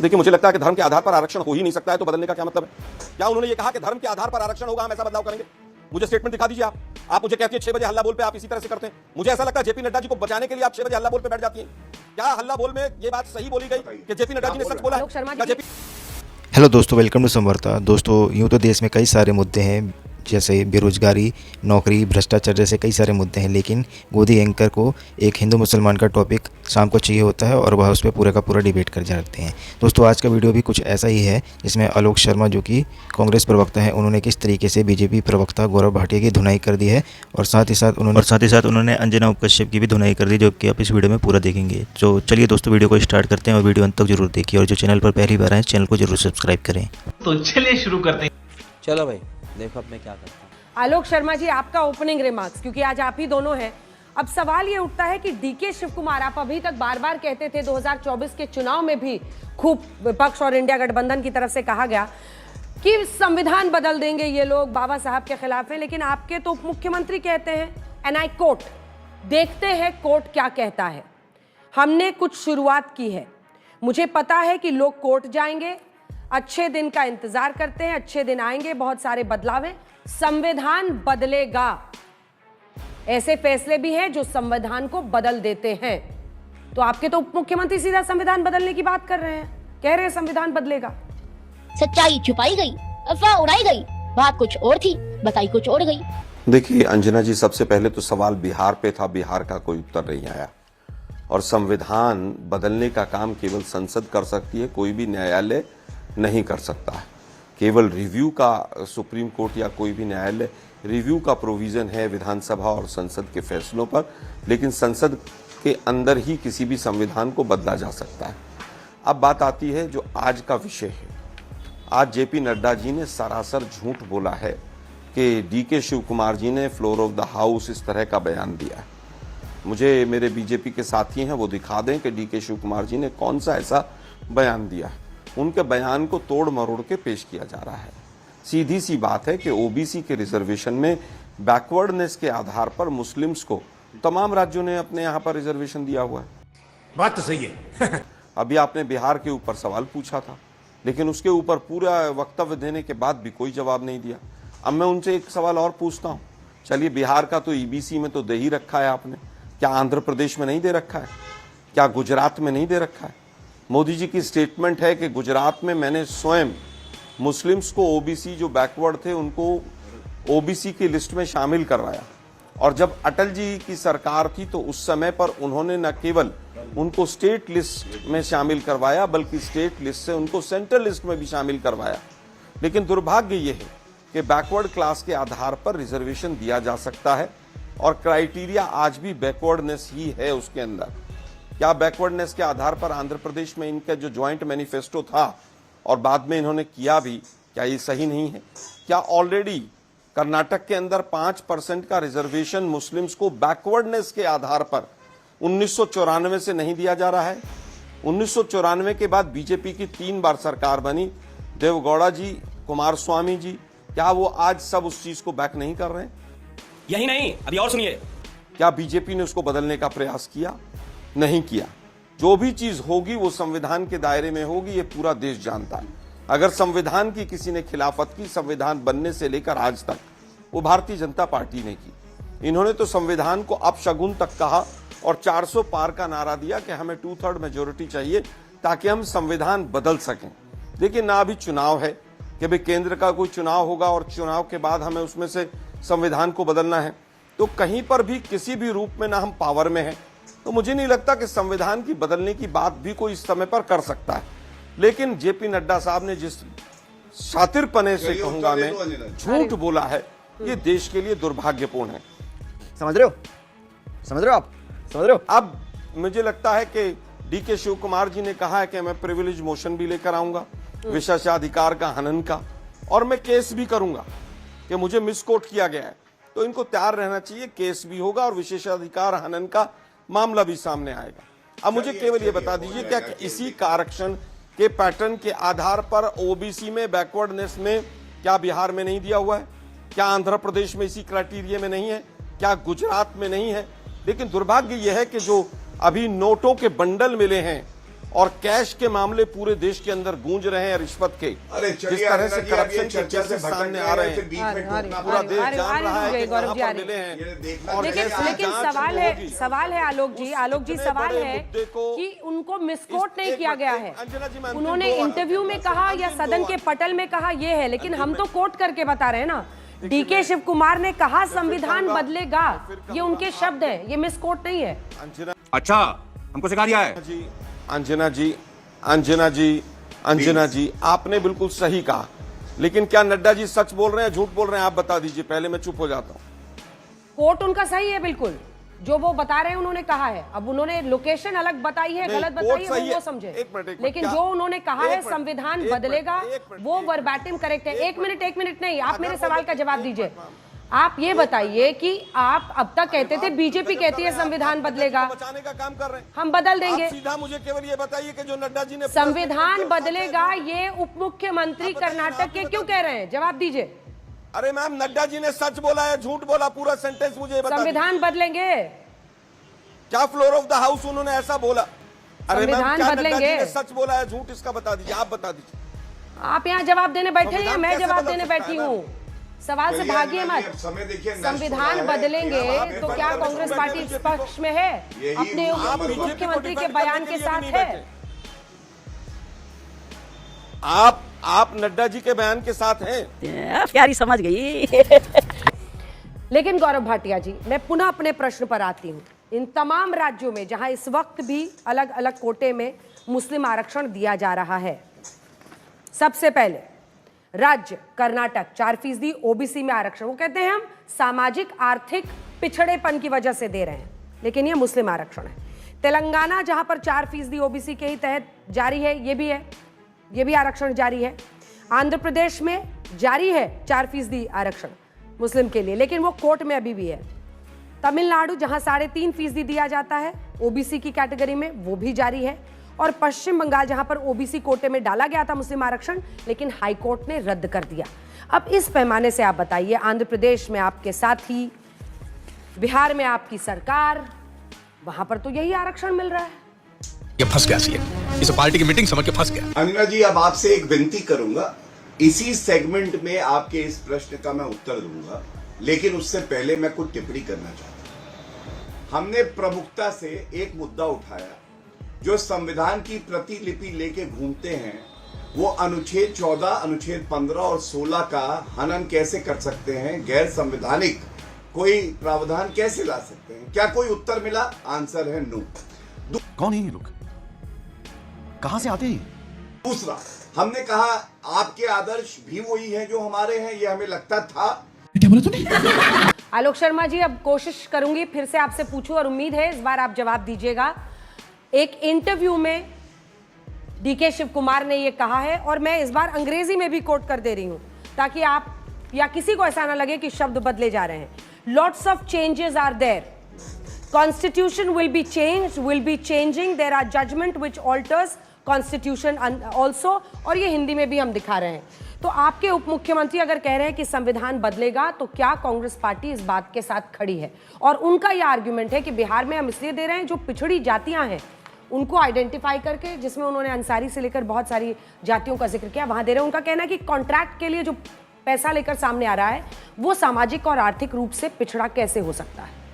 देखिए, मुझे लगता है कि धर्म के आधार पर आरक्षण हो ही नहीं सकता है, तो बदलने का क्या मतलब है? क्या उन्होंने ये कहा कि धर्म के आधार पर आरक्षण होगा, हम ऐसा बदलाव करेंगे? मुझे स्टेटमेंट दिखा दीजिए आप मुझे कहती है 6 बजे हल्ला बोल पे आप इसी तरह से करते हैं। मुझे ऐसा लगता है जेपी नड्डा जी को बचाने के लिए आप 6 बजे हल्ला बोल पे बैठ जाती हैं। क्या हल्ला बोल में ये बात सही बोली गई कि जेपी नड्डा जी ने सच बोला है? हेलो दोस्तों, वेलकम टू संवार्ता। दोस्तों, यूँ तो देश में कई सारे मुद्दे हैं, जैसे बेरोजगारी, नौकरी, भ्रष्टाचार जैसे कई सारे मुद्दे हैं, लेकिन गोदी एंकर को एक हिंदू मुसलमान का टॉपिक शाम को चाहिए होता है और वह उस पर पूरा का पूरा डिबेट कर जाते हैं। दोस्तों, आज का वीडियो भी कुछ ऐसा ही है, जिसमें आलोक शर्मा जो कि कांग्रेस प्रवक्ता हैं, उन्होंने किस तरीके से बीजेपी प्रवक्ता गौरव भाटिया की धुनाई कर दी है और साथ ही साथ उन्होंने अंजना कश्यप की भी धुनाई कर दी, जो कि आप इस वीडियो में पूरा देखेंगे। तो चलिए दोस्तों, वीडियो को स्टार्ट करते हैं और वीडियो अंत तक जरूर देखिए, और जो चैनल पर पहली बार आए चैनल को जरूर सब्सक्राइब करें। तो चलिए शुरू करते हैं। चलो भाई, देखो अब मैं क्या करता हूँ। आलोक शर्मा जी, आपका ओपनिंग रिमार्क्स, क्योंकि आज आप ही दोनों हैं। अब सवाल ये उठता है कि डीके शिव कुमार, आप अभी तक बार बार कहते थे, 2024 के चुनाव में भी खूब विपक्ष और इंडिया गठबंधन की तरफ से कहा गया कि संविधान बदल देंगे ये लोग, बाबा साहब के खिलाफ है, लेकिन आपके तो उप मुख्यमंत्री कहते हैं, एंड आई कोट, देखते हैं कोर्ट क्या कहता है, हमने कुछ शुरुआत की है, मुझे पता है कि लोग कोर्ट जाएंगे, अच्छे दिन का इंतजार करते हैं, अच्छे दिन आएंगे, बहुत सारे बदलाव हैं, संविधान बदलेगा। ऐसे फैसले भी हैं जो संविधान को बदल देते हैं। तो आपके तो उप मुख्यमंत्री सीधा संविधान बदलने की बात कर रहे हैं, कह रहे हैं संविधान बदलेगा। सच्चाई छुपाई गई, अफवाह उड़ाई गई, बात कुछ और थी, बताई कुछ और गई। देखिए अंजना जी, सबसे पहले तो सवाल बिहार पे था, बिहार का कोई उत्तर नहीं आया। और संविधान बदलने का काम केवल संसद कर सकती है, कोई भी न्यायालय नहीं कर सकता है। केवल रिव्यू का सुप्रीम कोर्ट या कोई भी न्यायालय रिव्यू का प्रोविजन है विधानसभा और संसद के फैसलों पर, लेकिन संसद के अंदर ही किसी भी संविधान को बदला जा सकता है। अब बात आती है जो आज का विषय है। आज जेपी नड्डा जी ने सरासर झूठ बोला है कि डीके शिव कुमार जी ने फ्लोर ऑफ द हाउस इस तरह का बयान दिया है। मुझे मेरे बीजेपी के साथी हैं, वो दिखा दें कि डीके शिव कुमार जी ने कौन सा ऐसा बयान दिया है। उनके बयान को तोड़ मरोड़ के पेश किया जा रहा है। सीधी सी बात है कि ओबीसी के रिजर्वेशन में बैकवर्डनेस के आधार पर मुस्लिम्स को तमाम राज्यों ने अपने यहाँ पर रिजर्वेशन दिया हुआ है। बात तो सही है। अभी आपने बिहार के ऊपर सवाल पूछा था, लेकिन उसके ऊपर पूरा वक्तव्य देने के बाद भी कोई जवाब नहीं दिया। अब मैं उनसे एक सवाल और पूछता हूँ, चलिए बिहार का तो ईबीसी में तो दे ही रखा है आपने, क्या आंध्र प्रदेश में नहीं दे रखा है? क्या गुजरात में नहीं दे रखा है? मोदी जी की स्टेटमेंट है कि गुजरात में मैंने स्वयं मुस्लिम्स को, ओबीसी जो बैकवर्ड थे उनको ओबीसी की लिस्ट में शामिल करवाया। और जब अटल जी की सरकार थी तो उस समय पर उन्होंने न केवल उनको स्टेट लिस्ट में शामिल करवाया, बल्कि स्टेट लिस्ट से उनको सेंट्रल लिस्ट में भी शामिल करवाया। लेकिन दुर्भाग्य ये है कि बैकवर्ड क्लास के आधार पर रिजर्वेशन दिया जा सकता है और क्राइटेरिया आज भी बैकवर्डनेस ही है उसके अंदर। क्या बैकवर्डनेस के आधार पर आंध्र प्रदेश में इनका जो ज्वाइंट मैनिफेस्टो था और बाद में इन्होंने किया भी, क्या ये सही नहीं है? क्या ऑलरेडी कर्नाटक के अंदर 5% का रिजर्वेशन मुस्लिम्स को बैकवर्डनेस के आधार पर 1994 से नहीं दिया जा रहा है? 1994 के बाद बीजेपी की 3 बार सरकार बनी, देवगौड़ा जी, कुमार स्वामी जी, क्या वो आज सब उस चीज को बैक नहीं कर रहे हैं? यही नहीं, अभी और सुनिए। क्या बीजेपी ने उसको बदलने का प्रयास किया? नहीं किया। जो भी चीज होगी वो संविधान के दायरे में होगी, ये पूरा देश जानता है। अगर संविधान की किसी ने खिलाफत की, संविधान बनने से लेकर आज तक, वो भारतीय जनता पार्टी ने की। इन्होंने तो संविधान को अपशगुन तक कहा और 400 पार का नारा दिया कि हमें 2/3 मेजोरिटी चाहिए ताकि हम संविधान बदल सकें। देखिए, ना अभी चुनाव है कि भाई केंद्र का कोई चुनाव होगा और चुनाव के बाद हमें उसमें से संविधान को बदलना है, तो कहीं पर भी किसी भी रूप में ना हम पावर में हैं, तो मुझे नहीं लगता कि संविधान की बदलने की बात भी कोई इस समय पर कर सकता है। लेकिन जेपी नड्डा साहब ने जिस शातिरपने से कहूंगा मैं झूठ बोला है, ये देश के लिए दुर्भाग्यपूर्ण है। समझ रहे हो? समझ रहे हो आप? समझ रहे हो? अब मुझे लगता है कि डीके शिव कुमार जी ने कहा है कि मैं प्रिविलेज मोशन भी लेकर आऊंगा विशेषाधिकार का हनन का, और मैं केस भी करूंगा कि मुझे मिसकोट किया गया है। तो इनको तैयार रहना चाहिए, केस भी होगा और विशेषाधिकार हनन का मामला भी सामने आएगा। अब मुझे केवल ये बता दीजिए, क्या इसी आरक्षण के पैटर्न के आधार पर ओबीसी में, बैकवर्डनेस में, क्या बिहार में नहीं दिया हुआ है? क्या आंध्र प्रदेश में इसी क्राइटेरिया में नहीं है? क्या गुजरात में नहीं है? लेकिन दुर्भाग्य यह है कि जो अभी नोटों के बंडल मिले हैं और कैश के मामले पूरे देश के अंदर गूंज रहे हैं रिश्वत के। अरे जिस चलिए तरह से आनंद जी, अब ये करप्शन के चर्चा से केसेस भटक सामने गए आ रहे हैं, फिर हैं, बीच में टूटना पूरा पड़ा। देश जान रहा है कि गौरव कहां जी, पर आ रहे मिले ये हैं। देखना और चाहिए। कैसे लेकिन जांच सवाल होगी। है आलोक जी, इतने सवाल बड़े है मुद्दे को कि उनको मिसकोट नहीं एक किया मिनट, गया एक- है। अंजना जी, मैं अंतिम उन्होंने दो बात इंटरव्यू में अंतिम कहा दो या बात। सदन के पटल में कहा ये है, लेकिन हम तो कोट करके बता रहे हैं ना। डीके मैं- शिव कुमार ने कहा मैं फिर संविधान कहूंगा- बदलेगा, मैं फिर ये कहूंगा उनके शब्द आपने- हैं, ये मिसकोट नहीं है। अच्छा हमको सिखा दिया है। अंजना जी, आपने बिल्कुल सही कहा, लेकिन क्या नड्डा जी सच बोल रहे हैं झूठ बोल रहे हैं? आप बता दीजिए, पहले मैं चुप हो जाता हूं। कोट उनका सही है, बिल्कुल जो वो बता रहे हैं उन्होंने कहा है। अब उन्होंने लोकेशन अलग बताई है, नहीं, गलत कोट बताई है, सही वो है। समझे। एक मिनट, लेकिन क्या- जो उन्होंने कहा एक है मिनट, संविधान एक मिनट, बदलेगा, एक मिनट, वो एक- वर्बैटिम करेक्ट है। एक मिनट नहीं, आप मेरे अगर सवाल वो- का जवाब एक दीजिए। मिनट, आप ये बताइए कि आप अब तक कहते थे बीजेपी गजब कहती है कर रहे हैं, संविधान आप बदलेगा, बचाने का काम कर रहे हैं। हम बदल आप देंगे। सीधा मुझे केवल ये बताइए कि जो नड्डा जी ने संविधान बदलेगा, ये उप मुख्यमंत्री कर्नाटक के क्यों कह रहे हैं? जवाब दीजिए। अरे मैम, नड्डा जी ने सच बोला है झूठ बोला? पूरा सेंटेंस मुझे बता दीजिए। संविधान बदलेंगे, क्या फ्लोर ऑफ द हाउस उन्होंने ऐसा बोला? अरे मैम, संविधान क्या नड्डा बदलेंगे। जी ने सच बोला है झूठ? इसका बता दीजिए, आप बता दीजिए। आप यहाँ जवाब देने बैठे हैं या संविधान मैं कैसे जवाब बदल देने सकता है, बैठी मैम? हूँ? सवाल से चलिए, भागिए अंजना जी, मत। अब समय देखिए नष्ट संविधान हो रहा है। बदलेंगे आप तो क्या इस कांग्रेस पर पार्टी इस पक्ष में है? यही अपने रूल उप नंबर वन। मुख्यमंत्री के डिफेंड बयान करने के लिए साथ भी नहीं है। बैठे। आप नड्डा जी के बयान के साथ हैं। प्यारी समझ गई। लेकिन गौरव भाटिया जी, मैं पुनः अपने प्रश्न पर आती हूँ। इन तमाम राज्यों में जहां इस वक्त भी अलग अलग कोटे में मुस्लिम आरक्षण दिया जा रहा है, सबसे पहले राज्य कर्नाटक 4% ओबीसी में आरक्षण, वो कहते हैं हम सामाजिक आर्थिक पिछड़ेपन की वजह से दे रहे हैं, लेकिन ये मुस्लिम आरक्षण है। तेलंगाना जहां पर 4% ओबीसी के ही तहत जारी है, ये भी आरक्षण जारी है। आंध्र प्रदेश में जारी है 4% आरक्षण मुस्लिम के लिए, लेकिन वो कोर्ट में अभी भी है। तमिलनाडु जहां 3.5% दिया जाता है ओबीसी की कैटेगरी में, वो भी जारी है। और पश्चिम बंगाल जहां पर ओबीसी कोटे में डाला गया था मुस्लिम आरक्षण, लेकिन हाईकोर्ट ने रद्द कर दिया। अब इस पैमाने से आप बताइए, आंध्र प्रदेश में आपके साथी, बिहार में आपकी सरकार, वहां पर तो यही आरक्षण मिल रहा है। ये फंस गया सीएम, इस पार्टी की मीटिंग समझ के फंस गया। अंजना जी, अब आपसे एक विनती करूंगा, इसी सेगमेंट में आपके इस प्रश्न का मैं उत्तर दूंगा, लेकिन उससे पहले मैं कुछ टिप्पणी करना चाहता हूं। हमने प्रमुखता से एक मुद्दा उठाया, जो संविधान की प्रतिलिपि लेके घूमते हैं, वो अनुच्छेद 14, अनुच्छेद 15 और 16 का हनन कैसे कर सकते हैं, गैर संवैधानिक कोई प्रावधान कैसे ला सकते हैं? क्या कोई उत्तर मिला? आंसर है नो। कौन है ये लोग? कहां से आते हैं? दूसरा, हमने कहा आपके आदर्श भी वही हैं जो हमारे हैं, ये हमें लगता था। क्या बोला तूने? आलोक शर्मा जी, अब कोशिश करूंगी फिर से आपसे पूछूं और उम्मीद है इस बार आप जवाब दीजिएगा। एक इंटरव्यू में डीके शिव कुमार ने यह कहा है, और मैं इस बार अंग्रेजी में भी कोट कर दे रही हूं ताकि आप या किसी को ऐसा ना लगे कि शब्द बदले जा रहे हैं। Lots of changes are there, constitution will be changed, will be changing, there are judgement which alters constitution also, और ये हिंदी में भी हम दिखा रहे हैं। तो आपके उप मुख्यमंत्री अगर कह रहे हैं कि संविधान बदलेगा, तो क्या कांग्रेस पार्टी इस बात के साथ खड़ी है? और उनका यह आर्ग्यूमेंट है कि बिहार में हम इसलिए दे रहे हैं जो पिछड़ी जातियां हैं उनको आइडेंटिफाई करके, जिसमें उन्होंने अंसारी से लेकर बहुत सारी जातियों का जिक्र किया, वहां दे रहे हैं। उनका कहना है कि कॉन्ट्रैक्ट के लिए जो पैसा लेकर सामने आ रहा है वो सामाजिक और आर्थिक रूप से पिछड़ा कैसे हो सकता है?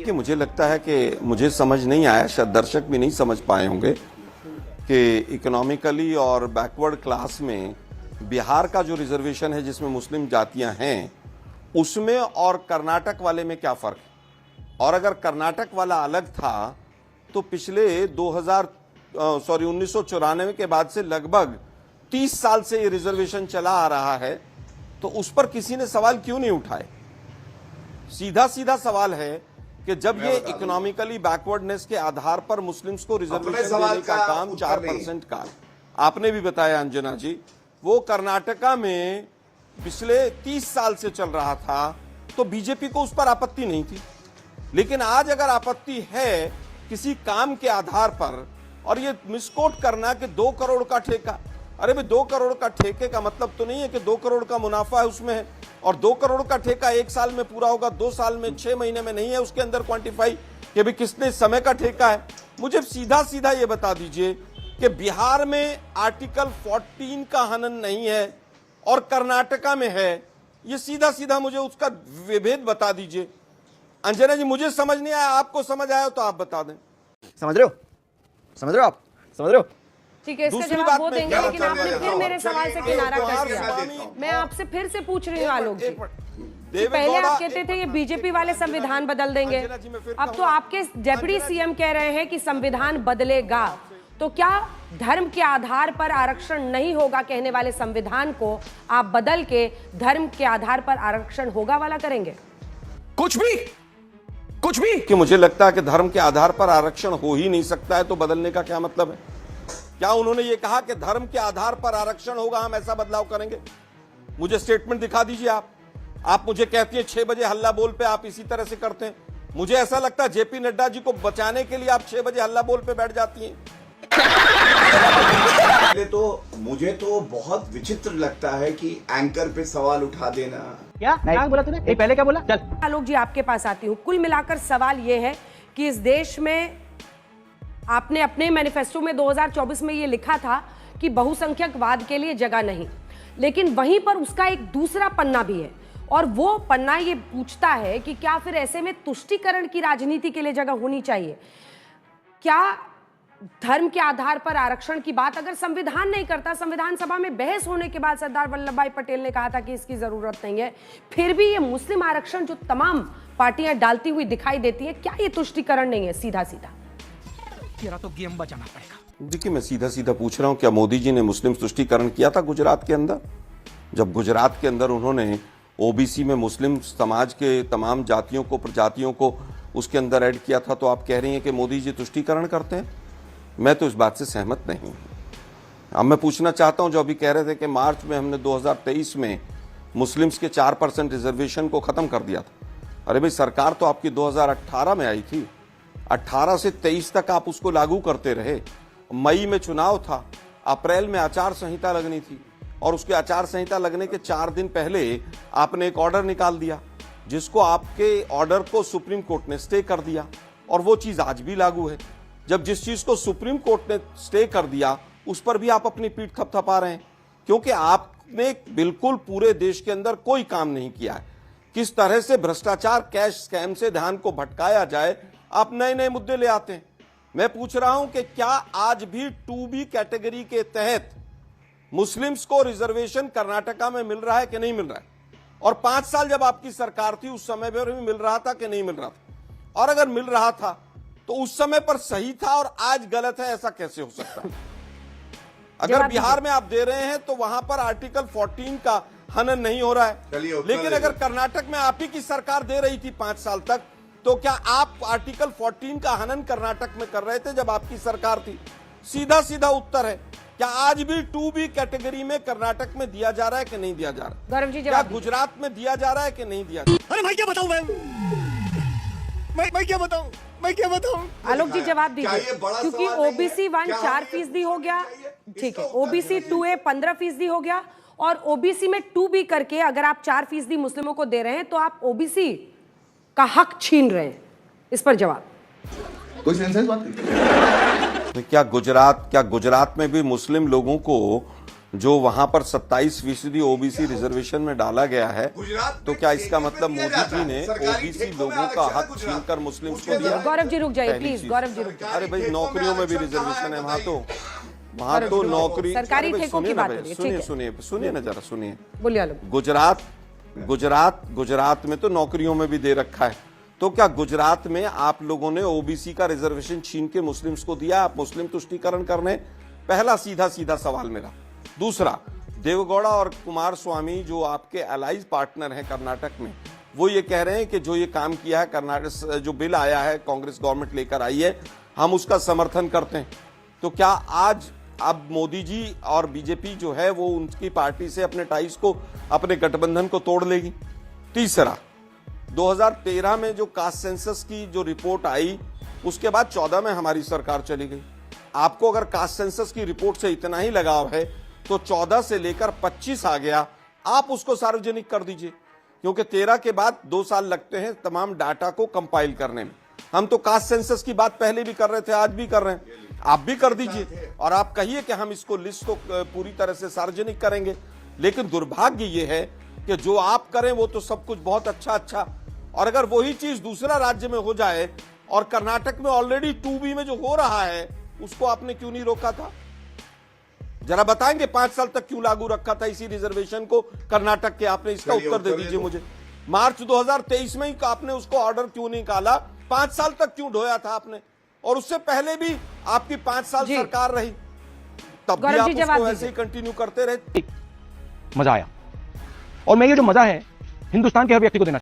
कि मुझे लगता है कि मुझे समझ नहीं आया, शायद दर्शक भी नहीं समझ पाए होंगे कि इकोनॉमिकली और बैकवर्ड क्लास में बिहार का जो रिजर्वेशन है जिसमें मुस्लिम जातियां हैं, उसमें और कर्नाटक वाले में क्या फर्क है? और अगर कर्नाटक वाला अलग था तो पिछले 1994 के बाद से लगभग 30 साल से ये रिजर्वेशन चला आ रहा है, तो उस पर किसी ने सवाल क्यों नहीं उठाए? सीधा सीधा सवाल है कि जब ये इकोनॉमिकली बैकवर्डनेस के आधार पर मुस्लिम्स को रिजर्वेशन देने का काम 4% का आपने भी बताया अंजना जी, वो कर्नाटका में पिछले 30 साल से चल रहा था, तो बीजेपी को उस पर आपत्ति नहीं थी। लेकिन आज अगर आपत्ति है किसी काम के आधार पर, और ये मिसकोट करना कि 2 करोड़ का ठेका, अरे भाई 2 करोड़ का ठेके का मतलब तो नहीं है कि 2 करोड़ का मुनाफा है उसमें है, और 2 करोड़ का ठेका 1 साल में पूरा होगा, 2 साल में, 6 महीने में नहीं है उसके अंदर क्वांटिफाई। कि भी किसने समय का ठेका है। मुझे सीधा सीधा ये बता दीजिए कि बिहार में आर्टिकल 14 का हनन नहीं है और कर्नाटका में है। ये सीधा सीधा मुझे उसका विभेद बता दीजिए। अंजना जी, मुझे समझ नहीं आया, आपको समझ आया तो आप बता दें। समझ रहे हो? समझ रहे हो आप? समझ रहे हो? ठीक है, इसका दूसरी जवाब बात वो मैं देंगे, क्या लेकिन करने आपने जा फिर रहा मेरे हूं? सवाल से चलिए, किनारा एक कर और दिया। स्वामी- मैं आपसे फिर से पूछ रही हूँ आलोक जी, पहले देवेगौड़ा आप कहते थे ये बीजेपी वाले संविधान बदल देंगे, अंजना जी, मैं फिर अब तो कहूंगा। आपके डेप्यूटी सीएम कह रहे हैं कि संविधान बदलेगा। तो क्या धर्म के आधार पर आरक्षण नहीं होगा कहने वाले संविधान को आप बदल के धर्म के आधार पर आरक्षण होगा वाला करेंगे? कुछ भी कि मुझे लगता है कि धर्म के आधार पर आरक्षण हो ही नहीं सकता है, तो बदलने का क्या मतलब है? क्या उन्होंने ये कहा कि धर्म के आधार पर आरक्षण होगा, हम ऐसा बदलाव करेंगे? मुझे स्टेटमेंट दिखा दीजिए आप मुझे कहती है 6 बजे हल्ला बोल पे आप इसी तरह से करते हैं। मुझे ऐसा लगता है जेपी नड्डा जी को बचाने के लिए आप 6 बजे हल्ला बोल पे बैठ जाती हैं। पहले तो मुझे तो बहुत विचित्र लगता है कि एंकर पे सवाल उठा देना। क्या बोला तूने? पहले क्या बोला? चल आलोक जी, आपके पास आती हूँ। कुल मिलाकर सवाल यह है कि इस देश में आपने अपने मैनिफेस्टो में 2024 में ये लिखा था कि बहुसंख्यकवाद के लिए जगह नहीं, लेकिन वहीं पर उसका एक दूसरा पन्ना भी है और वो पन्ना ये पूछता है कि क्या फिर ऐसे में तुष्टीकरण की राजनीति के लिए जगह होनी चाहिए? क्या धर्म के आधार पर आरक्षण की बात अगर संविधान नहीं करता, संविधान सभा में बहस होने के बाद सरदार वल्लभ भाई पटेल ने कहा था कि इसकी जरूरत नहीं है, फिर भी ये मुस्लिम आरक्षण जो तमाम पार्टियां डालती हुई दिखाई देती है, क्या ये तुष्टीकरण नहीं है? सीधा सीधा तेरा तो गेम बचाना पड़ेगा। देखिए, मैं सीधा सीधा पूछ रहा हूं, क्या मोदी जी ने मुस्लिम तुष्टीकरण किया था गुजरात के अंदर? जब गुजरात के अंदर उन्होंने ओबीसी में मुस्लिम समाज के तमाम जातियों को, प्रजातियों को उसके अंदर ऐड किया था, तो आप कह रही हैं कि मोदी जी तुष्टीकरण करते हैं? मैं तो इस बात से सहमत नहीं हूं। अब मैं पूछना चाहता हूं, जो अभी कह रहे थे कि मार्च में हमने 2023 में मुस्लिम्स के 4% रिजर्वेशन को खत्म कर दिया था। अरे भाई, सरकार तो आपकी 2018 में आई थी, 18 से 23 तक आप उसको लागू करते रहे। मई में चुनाव था, अप्रैल में आचार संहिता लगनी थी और उसके आचार संहिता लगने के 4 दिन पहले आपने एक ऑर्डर निकाल दिया, जिसको आपके ऑर्डर को सुप्रीम कोर्ट ने स्टे कर दिया और वो चीज आज भी लागू है। जब जिस चीज को सुप्रीम कोर्ट ने स्टे कर दिया, उस पर भी आप अपनी पीठ थपथपा रहे हैं, क्योंकि आपने बिल्कुल पूरे देश के अंदर कोई काम नहीं किया है। किस तरह से भ्रष्टाचार, कैश स्कैम से ध्यान को भटकाया जाए, आप नए नए मुद्दे ले आते हैं। मैं पूछ रहा हूं कि क्या आज भी 2B कैटेगरी के तहत मुस्लिम्स को रिजर्वेशन कर्नाटका में मिल रहा है कि नहीं मिल रहा है? और 5 साल जब आपकी सरकार थी, उस समय पर भी मिल रहा था कि नहीं मिल रहा था? और अगर मिल रहा था तो उस समय पर सही था और आज गलत है, ऐसा कैसे हो सकता है? अगर बिहार में आप दे रहे हैं तो वहां पर आर्टिकल 14 का हनन नहीं हो रहा है, लेकिन अगर कर्नाटक में आप ही की सरकार दे रही थी 5 साल तक, तो क्या आप आर्टिकल 14 का हनन कर्नाटक में कर रहे थे जब आपकी सरकार थी? सीधा सीधा उत्तर है, क्या आज भी 2B कैटेगरी में कर्नाटक में दिया जा रहा है कि नहीं दिया जा रहा? गौरव जी, क्या जवाब गुजरात में दिया जा रहा है कि नहीं दिया जा रहा? अरे भाई क्या बताऊं मैं क्या बताऊं? आलोक जी जवाब क्या दीजिए, ये बड़ा क्योंकि सवाल नहीं है? ओबीसी 1 क्या 4% हो गया, ठीक है, इसका उत्तर ओबीसी दीजिए। 2A 15% हो गया और ओबीसी में 2B करके अगर आप 4% मुस्लिमों को दे रहे हैं तो आप ओबीसी का हक छीन रहे हैं। इस पर जवाब। कोई सेंसेस बात नहीं। तो क्या गुजरात में भी मुस्लिम लोगों को जो वहां पर 27% ओबीसी रिजर्वेशन में डाला गया है, गुजरात तो में क्या इसका ठेके पर मतलब दिया मोदी जाता जी है। ने सरकारी ओबीसी ठेकों में लोगों का आरक्षण है हक गुजरात। छीनकर मुस्लिम्स उसके को दिया? गौरव जी रुक जाइए पहली प्लीज, चीज। गौरव जी रुक जाइए। अरे भाई, ठेकों में नौकरियों में भी आरक्षण रिजर्वेशन है कहाँ वहां है तो, गौरव जी, नौकरी। सरकारी अरे भाई, ठेकों की सुनिए ना बात भाई, हो रही है, ठीक है। सुनिए ना जरा, सुनिए। बोलिए आलोक। गुजरात में तो नौकरियों में भी दे रखा है, तो क्या गुजरात में आप लोगों ने ओबीसी का रिजर्वेशन छीन के मुस्लिम्स को दिया? आप मुस्लिम तुष्टीकरण करने? पहला सीधा सावाल मेरा। दूसरा, देवेगौड़ा और कुमार स्वामी जो आपके अलाइज पार्टनर हैं कर्नाटक में, वो ये कह रहे हैं कि जो ये काम किया है कर्नाटक, जो बिल आया है कांग्रेस गवर्नमेंट लेकर आई है, हम उसका समर्थन करते हैं। तो क्या आज अब मोदी जी और बीजेपी जो है वो उनकी पार्टी से अपने टाइज को, अपने गठबंधन को तोड़ लेगी? तीसरा, 2013 में जो कास्ट सेंसस की जो रिपोर्ट आई, उसके बाद 14 में हमारी सरकार चली गई। आपको अगर कास्ट सेंसस की रिपोर्ट से इतना ही लगाव है तो 14 से लेकर 25 आ गया, आप उसको सार्वजनिक कर दीजिए, क्योंकि 13 के बाद 2 साल लगते हैं तमाम डाटा को कंपाइल करने में। हम तो कास्ट सेंसस की बात पहले भी कर रहे थे, आज भी कर रहे हैं, आप भी कर दीजिए और आप कहिए कि हम इसको लिस्ट तो पूरी तरह से सार्वजनिक करेंगे। लेकिन दुर्भाग्य ये है कि जो आप करें वो तो सब कुछ बहुत अच्छा, और अगर वही चीज दूसरा राज्य में हो जाए, और कर्नाटक में ऑलरेडी 2B में जो हो रहा है उसको आपने क्यों नहीं रोका था? जरा बताएंगे 5 साल तक क्यों लागू रखा था इसी रिजर्वेशन को कर्नाटक के? आपने इसका उत्तर दे दीजिए मुझे। मार्च 2023 में ही आपने उसको ऑर्डर क्यों नहीं निकाला? 5 साल तक क्यों ढोया था आपने? और उससे पहले भी आपकी 5 साल सरकार रही, तब भी गौरव आप जी, जवाब उसको ऐसे दीजिए। ही कंटिन्यू करते रहे। मजा आया, और मैं ये जो मजा है हिंदुस्तान के हर व्यक्ति को देना